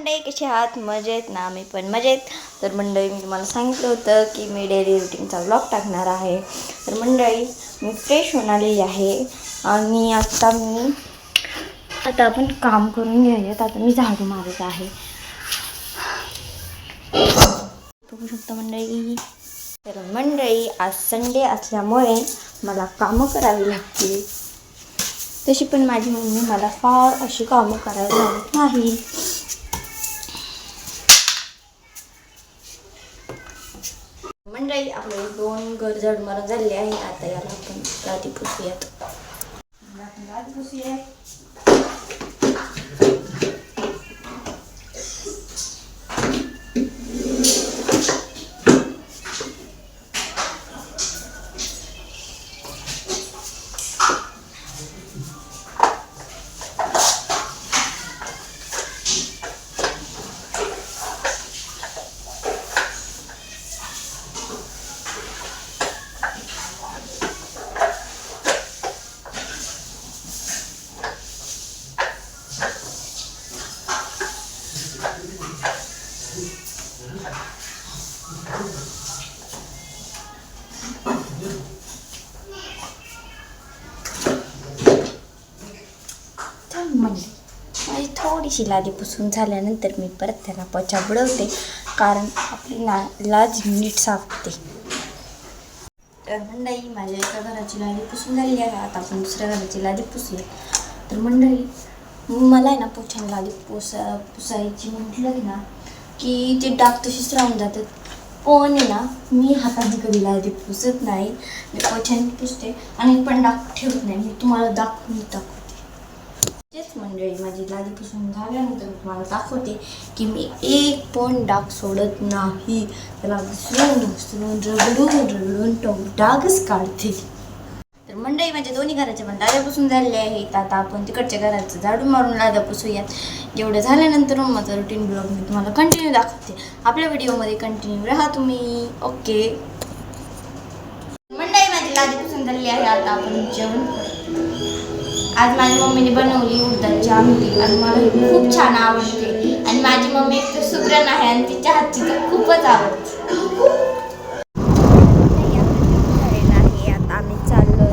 मंडळी कशी आहात? मजेत ना? मी पण मजेत. तर मंडळी मी तुम्हाला सांगितलं होतं की मी डेली रुटीनचा व्लॉग टाकणार आहे. तर मंडळी मी फ्रेश होऊन आलेली आहे आणि आता आपण काम करून घेऊयात. आता मी झाडू मारत आहे. बघू शकता मंडळी. तर मंडळी आज संडे असल्यामुळे मला कामं करावी लागतील. तशी पण माझी मम्मी मला फार अशी कामं करायला लावत नाही. मंडळी आपले 2 घर झाडू मारून झालेले आहे. आता याला आपण लादी पुसूयात. माझी थोडीशी लादी पुसून झाल्यानंतर मी परत त्याला पोछा बुडवते, कारण आपली लाद नीट साफते. तर मंडळी माझ्या एका घराची लादी पुसून झालेली आहे. आता आपण दुसऱ्या घराची लादी पुसूया. तर मंडळी मला आहे ना पोछाने लादी पुसायची म्हटलं ना की ते डाग तशीच राहून जातात. पण आहे ना मी हाताने कधी लादी पुसत नाही. मी पोछाने पुसते आणि पण डाग ठेवत नाही. मी तुम्हाला दाखवते. तेच मंडळी माझी लादी पुसून झाल्यानंतर मी तुम्हाला दाखवते की मी एक पण डाग सोडत नाही. त्याला घुसरून रगडून डागच काढते. तर मंडळी माझ्या दोन्ही घराच्या पण लाद्या पुसून झालेल्या आहेत. आता आपण तिकडच्या घराचं झाडू मारून लाद्या पुसूयात. एवढं झाल्यानंतर माझं रुटीन ब्लॉग मी तुम्हाला कंटिन्यू दाखवते. आपल्या व्हिडिओमध्ये कंटिन्यू राहा तुम्ही. ओके मंडळी माझी लादी पुसून झालेली आहे. आता आपण जेवण करू. आज माझ्या मम्मीने बनवली उडदाची आमटी आणि मला खूप छान आवडते. आणि माझी मम्मी एक तर सुगरण आहे आणि तिच्या हातची तर खूपच आवडते. आता आम्ही चाललोय.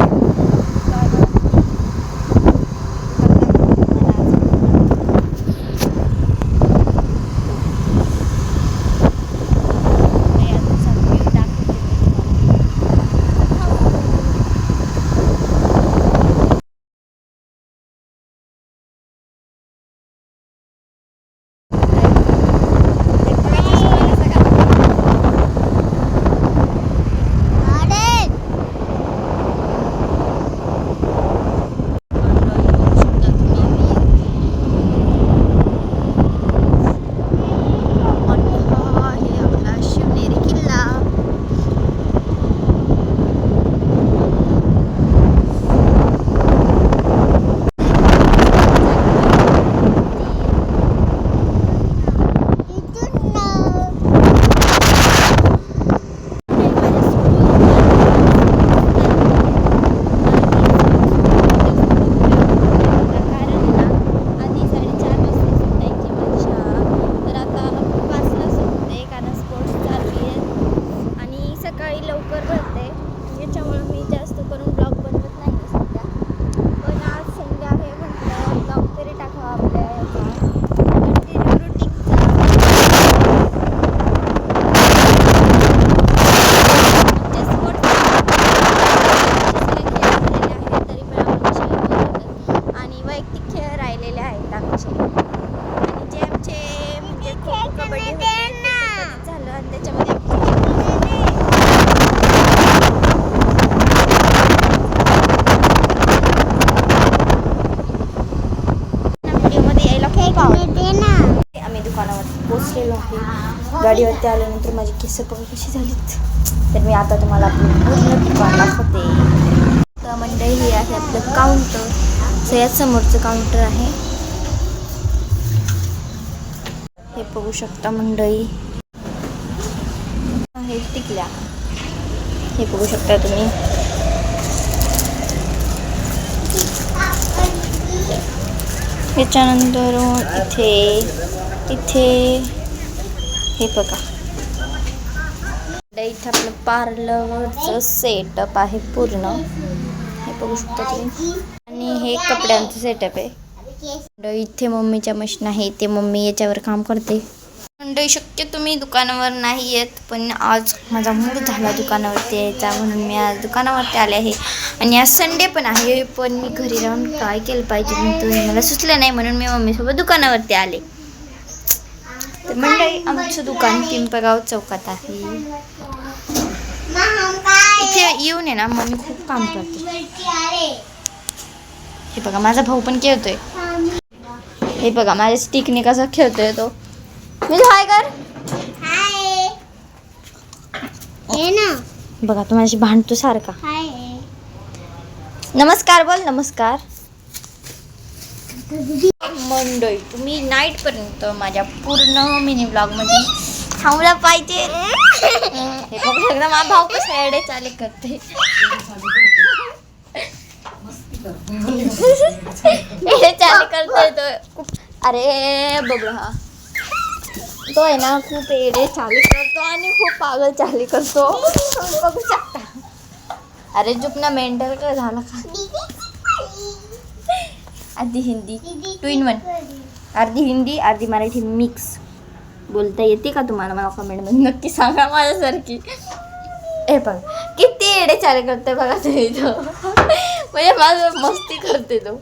आम्ही दुकानावर पोचलेलो आहे. गाडीवरती आल्यानंतर माझी केस बघा कशी झालीत. तर मी आता तुम्हाला आपलं पूर्ण दुकान दाखवते. तर मंडळी हे आहे आपलं काउंटर. सगळ्यात समोरचं काउंटर आहे. हे बघू शकता मंडळी. हे टिकल्या. हे बघू शकता तुम्ही. त्याच्यानंतर इथे इथे हे बघा, इथे आपलं पार्लरचं सेटअप आहे पूर्ण, हे बघू शकता तुम्ही. आणि हे कपड्यांचं सेटअप आहे. इथे मम्मीच्या मशीन आहे, ते मम्मी याच्यावर काम करते. मंडळी शक्यतो मी दुकानावर नाही येत, पण आज माझा मूड झाला दुकानावरती यायचा, म्हणून मी आज दुकानावरती आले आहे. आणि आज संडे पण आहे, पण मी घरी राहून काय केलं पाहिजे मला सुचलं नाही, म्हणून मी मम्मीसोबत दुकानावरती आले. तर मंडळी आमचं दुकान पिंपळगाव चौकात आहे. इथे येऊन आहे ना मम्मी खूप काम करते. हे बघा माझा भाऊ पण खेळतोय, हे बघा माझ्या स्टिकने कसा खेळतोय तो. हाय कर, बघा तू माझी भांडतो सारखा. नमस्कार बोल, नमस्कार. मंडळी तुम्ही नाईट पर्यंत माझ्या पूर्ण मिनी ब्लॉग मध्ये थांबला पाहिजे. हे बघू शकता माझा भाऊ कसा एडे चाले करते. एडे चाले करते तो. अरे बघा हा तो आहे ना खूप एडे चाली करतो आणि खूप पागल चाली करतो, बघू शकता. अरे चुप ना, मेंटल काय झाला का. अर्धी हिंदी 2 in 1, अर्धी हिंदी अर्धी मराठी मिक्स बोलता येते का तुम्हाला? मला कमेंटमध्ये नक्की सांगा माझ्यासारखी. हे बघ किती एडे चाले करते बघा तुम्ही तो. म्हणजे माझं मस्ती करते तो,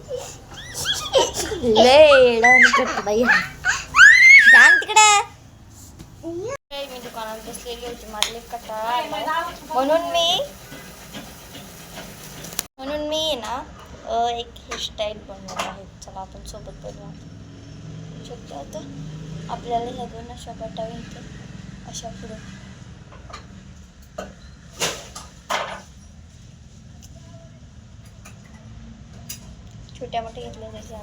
लय एडा करतो बाई. जाण तिकडे. मी दुकानात बसलेली होती, माझे कटाळा, म्हणून मी ना एक हेअरस्टाईल बनवत आहे. चला आपण सोबत बनवू शकतो. आता आपल्याला ह्या 2 अशा बटावी अशा पुढे छोट्या मोठ्या घेतल्या जायचे.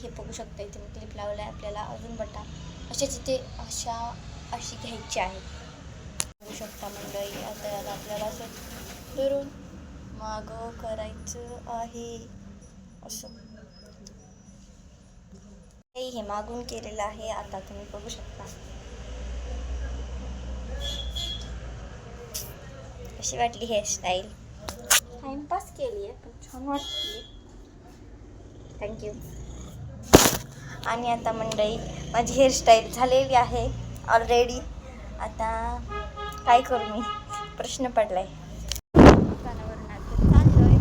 हे बघू शकता, इथे मी क्लिप लावला आहे. आपल्याला अजून बटा अशाच इथे अशी घ्यायची आहे. बघू शकता मंडळी. आता याला आपल्याला असं धरून मागं करायचं आहे असं. हे मागून केलेलं आहे. आता तुम्ही बघू शकता कशी वाटली हेअरस्टाईल. टाइमपास केली आहे पण छान वाटली. थँक्यू. आणि आता मंडळी माझी हेअरस्टाईल झालेली आहे ऑलरेडी. आता काय करू मी, प्रश्न पडलाय. दुकानावरून आता चाललोय.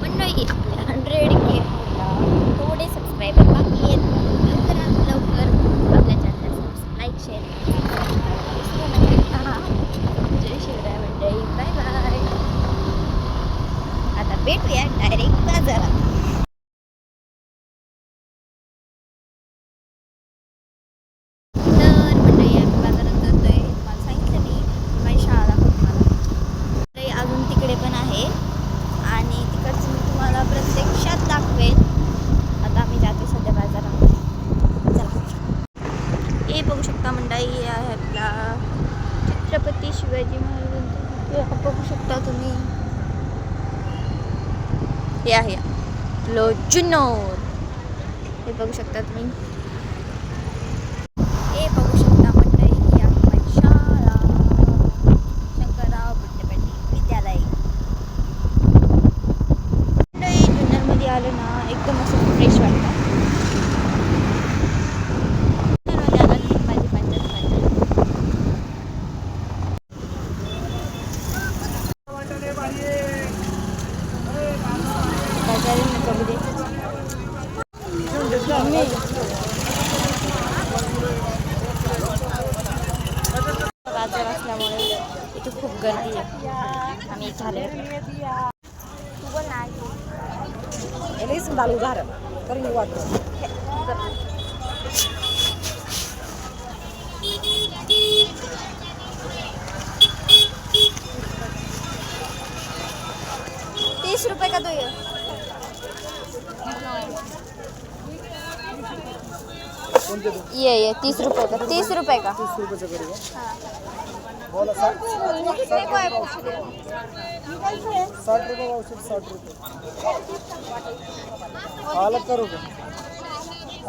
मंडळी आपल्या 100K थोडे सबस्क्रायबर बाकी आहेत. लवकर आपल्या चॅनलला लाईक शेअर. जय शिवराय मंडळी, बाय बाय. आता भेटूया डायरेक्ट बाजारात. तर मंडळी आम्ही बाजारात जातोय. तुम्हाला सांगितलं मी माझी शाळा दाखवते मला. अजून तिकडे पण आहे आणि तिकडचं मी तुम्हाला प्रत्यक्षात दाखवेल. आता आम्ही जातो सध्या बाजारामध्ये. चला. हे बघू शकता मंडळी आहे आपला छत्रपती शिवाजी महाराजांचा. बघू शकता तुम्ही, हे आहे जुन्नर. हे बघू शकता तुम्ही. हे बघू शकता मंडळी, ही आहे माझी शाळा, शंकरराव बुड्डेपाटी विद्यालय. मंडळी जुन्नरमध्ये आलं ना एकदम असं फ्रेश वाटतं. बाजार असल्यामुळे इथे खूप गर्दी आहे. आम्ही इथे आले. ₹30 का तो ये ये 30 रुपये का 30 रुपये का 30 रुपये करेगा हाँ 60 रुपये पावशेर 60 रुपये अलग करो का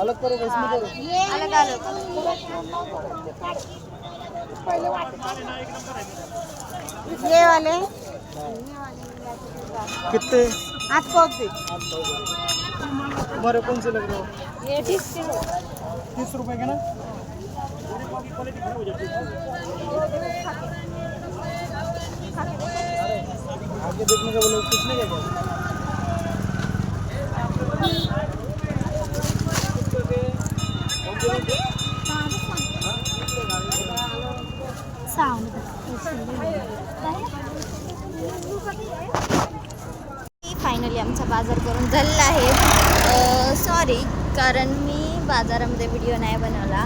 अलग करो का इसमें करो अलग अलग ये वाले कितने आपको तुम्हारे कौन से लग रहे हो ये 30 रुपए के ना आगे देखने का बोले कितने का फायनली आमचा बाजार करून झालेला आहे सॉरी कारण मी बाजारामध्ये व्हिडिओ नाही बनवला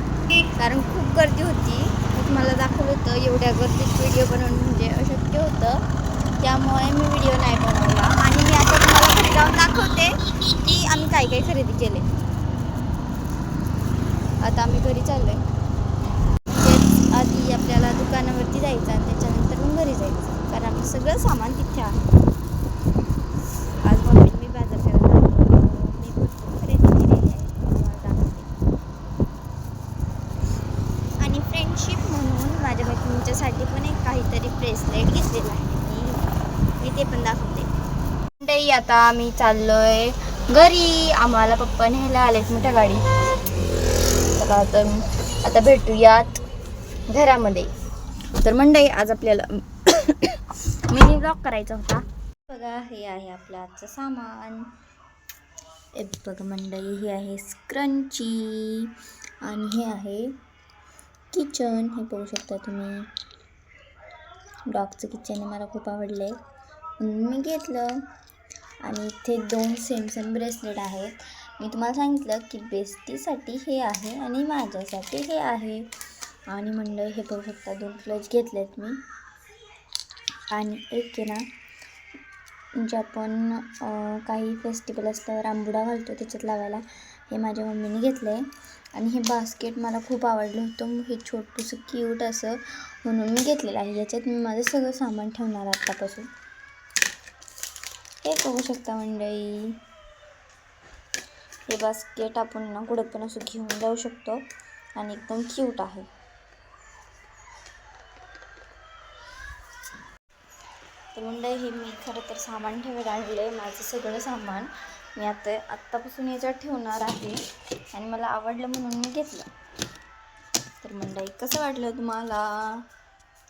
कारण खूप गर्दी होती मी तुम्हाला दाखवलं होतं एवढ्या गर्दीत व्हिडिओ बनवणं म्हणजे अशक्य होतं त्यामुळे मी व्हिडिओ नाही बनवला आणि मी आता तुम्हाला घरी जाऊन दाखवते की आम्ही काय काय खरेदी केले आता आम्ही घरी चाललो आहे तेच आधी आपल्याला दुकानावरती जायचं आणि त्याच्यानंतर मग घरी जायचं कारण आपलं सगळं सामान तिथे आहे आज मम्मीने मी बाजार करायला मी भरपूर खरेदी केलेली आहे तुम्हाला दाखवते आणि फ्रेंडशिप म्हणून माझ्या मैत्रिणींच्यासाठी पण एक काहीतरी ब्रेसलेट घेतलेलं आहे मी ते पण दाखवते मंडळी आता आम्ही चाललोय घरी आम्हाला पप्पा न्यायला आलेत मोठ्या गाडी तर आता भेटूयात घरामध्ये तर मंडळी आज आपल्याला मिनी ब्लॉग करायचा होता बघा हे आहे आपलं आजचं सामान हे बघा मंडळी हे आहे स्क्रंची आणि हे आहे किचन हे बघू शकता तुम्ही डॉगचं किचन मला खूप आवडलं आहे म्हणून मी घेतलं आणि इथे 2 सेम ब्रेसलेट आहेत मी तुम्हाला सांगितलं की बेस्टीसाठी हे आहे आणि माझ्यासाठी हे आहे आणि मंडळी हे बघू शकता 2 क्लच घेतलेत मी आणि एक आहे ना जे आपण काही फेस्टिवल असल्यावर आंबुडा घालतो त्याच्यात लावायला हे माझ्या मम्मीने घेतलं आहे आणि हे बास्केट मला खूप आवडलं होतं हे छोटंसं क्यूट असं म्हणून मी घेतलेलं आहे याच्यात मी माझं सगळं सामान ठेवणार आत्तापासून हे बघू शकता मंडळी हे बास्केट आपण ना कुठे पण असं घेऊन जाऊ शकतो आणि एकदम क्यूट आहे तर मंडळी हे मी खरं तर सामान ठेवायला आणलं आहे माझं सगळं सामान मी आत्तापासून याच्यात ठेवणार आहे आणि मला आवडलं म्हणून मी घेतलं तर मंडळी कसं वाटलं तुम्हाला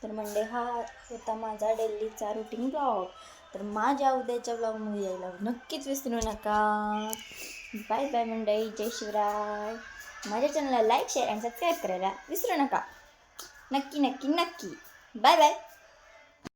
तर मंडळी हा होता माझा डेलीचा रुटीन ब्लॉग तर माझ्या उद्याच्या ब्लॉगमध्ये यायला नक्कीच विसरू नका बाय बाय मंडळी जय शिवराय माझ्या चॅनलला लाईक शेअर आणि सबस्क्राईब करायला विसरू नका नक्की नक्की नक्की बाय बाय